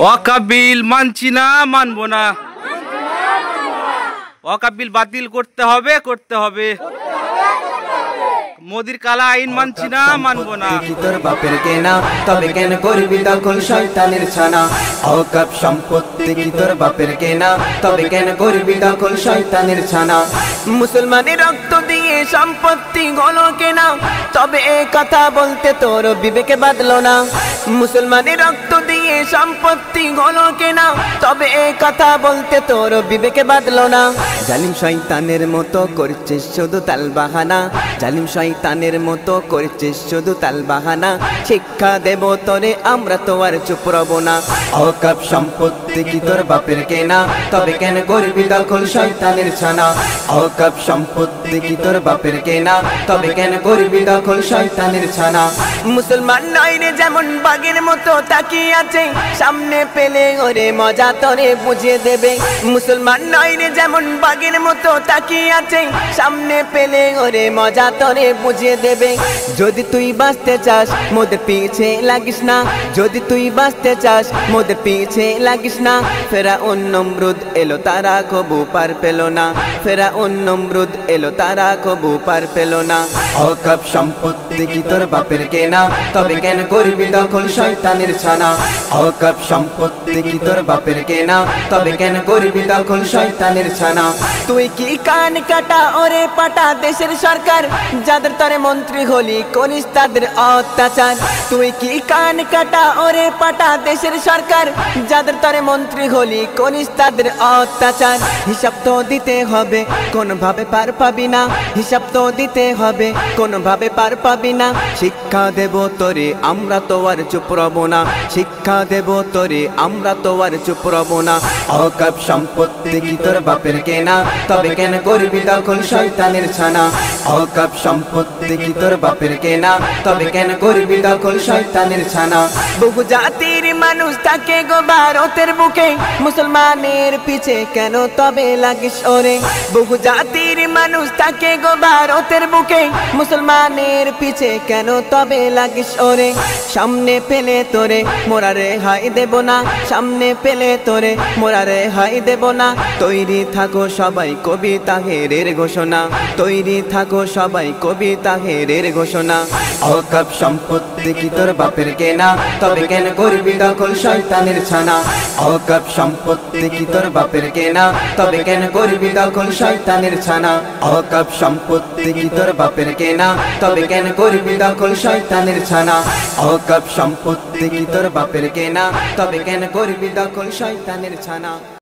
ওয়াকফ বিল মানছি না, মানবো না। ওয়াকফ বিল বাতিল করতে হবে, করতে হবে। মোদির কালা আইন মানছি না, মানবো না। তোর বাপের কেনা, তবে কেন করবি দখল শয়তানের ছানা। ওয়াকফ সম্পত্তি কি তোর বাপের কেনা, তবে কেন করবি দখল শয়তানের ছানা। মুসলমানের রক্ত দিয়ে সম্পত্তি গুলো কেনা, তবে এই কথা বলতে তোর বিবেকে বাঁধলো না। মুসলমানের রক্ত দিয়ে সম্পত্তি গুলো কেনা, তবে এই কথা বলতে তোর বিবেকে বাঁধলো না। জালিম শয়তানের মতো করছিস শুধু তাল বাহানা, জালিম শয়তানের মতো করছিস শুধু তাল বাহানা। শিক্ষা দেব তোরে, আমরা তো আর চুপ রব না। ওয়াকফ সম্পত্তি কি তোর বাপের কেনা, তবে কেন করবি দখল শয়তানের ছানা। ওয়াকফ সম্পত্তি কি তোর বাপের কেনা, তবে কেন করবি দখল শয়তানের ছানা। মুসলমান নয় রে যেমন বাঘের মতো তাকিয়ে আছে, সামনে পেলে ওরে মজা তোরে বুঝিয়ে দেবে। মুসলমান নয় রে যেমন বাঘের মতো তাকিয়ে আছে, সামনে পেলে ওরে মজা তোরে বুঝিয়ে দেবে। যদি তুই বাঁচতে চাস মোদের পিছে লাগিস না, যদি তুই বাঁচতে চাস মোদের পিছে লাগিস না। ফেরাউন নমরুদ এলো তারা কবু পার পেল না, ফেরাউন নমরুদ এলো তারা কবু পার পেল না। ওয়াকফ সম্পত্তি কি তোর বাপের কেনা, তবে কেন করবি দখল শয়তানের ছানা। ওয়াকফ সম্পত্তি কি তোর বাপের কেনা, তবে কেন করবি দখল শয়তানের ছানা। তুই কি কান কাটা ওরে পাটা দেশের সরকার, যাদের তরে মন্ত্রী হলি করিস তাদের অত্যাচার। তুই কি কান কাটা ওরে পাটা দেশের সরকার, যাদের তরে মন্ত্রী হলি করিস তাদের অত্যাচার। হিসাব তো দিতে হবে, কোনোভাবে পার পাবি না, হিসাব তো দিতে হবে, কোনোভাবে পার পাবি না। শিক্ষা দেব তোরে, আমরা তো আর চুপ রব না, শিক্ষা দেব তোরে, আমরা তো আর চুপ রব না। ওয়াকফ সম্পত্তি কি তোর বাপের কেনা, তবে কেন করবি দখল শয়তানের ছানা। ওয়াকফ সম্পত্তি কি তোর বাপের কেনা, তবে কেন করবি দখল শয়তানের ছানা। বহু জাতির মানুষ থাকে গো ভারতের বুকে, মুসলমানের পিছে কেন তবে লাগিস ওরে। বহু জাতির মানুষ থাকে গো ভারতের বুকে, মুসলমানের পিছে কেন তবে লাগিস ওরে। সামনে পেলে তোরে মোরা রেহাই দেব না, সামনে পেলে তোরে মোরা রেহাই দেব না। তৈরি থাকো সবাই কবি তাহেরের ঘোষণা, তৈরি থাকো সবাই কবি তাহেরের ঘোষণা। ওয়াকফ সম্পত্তি কি তোর বাপের কেনা, তবে কেন করবি দখল শয়তানের ছানা। ওয়াকফ সম্পত্তি কি তোর বাপের কেনা, তবে কেন করবি দখল শয়তানের ছানা। ওয়াকফ সম্পত্তি কি তোর বাপের কেনা, তবে কেন করবি দখল শয়তানের ছানা। ওয়াকফ সম্পত্তি কি তোর বাপের কেনা, তবে কেন করবি দখল শয়তানের ছানা।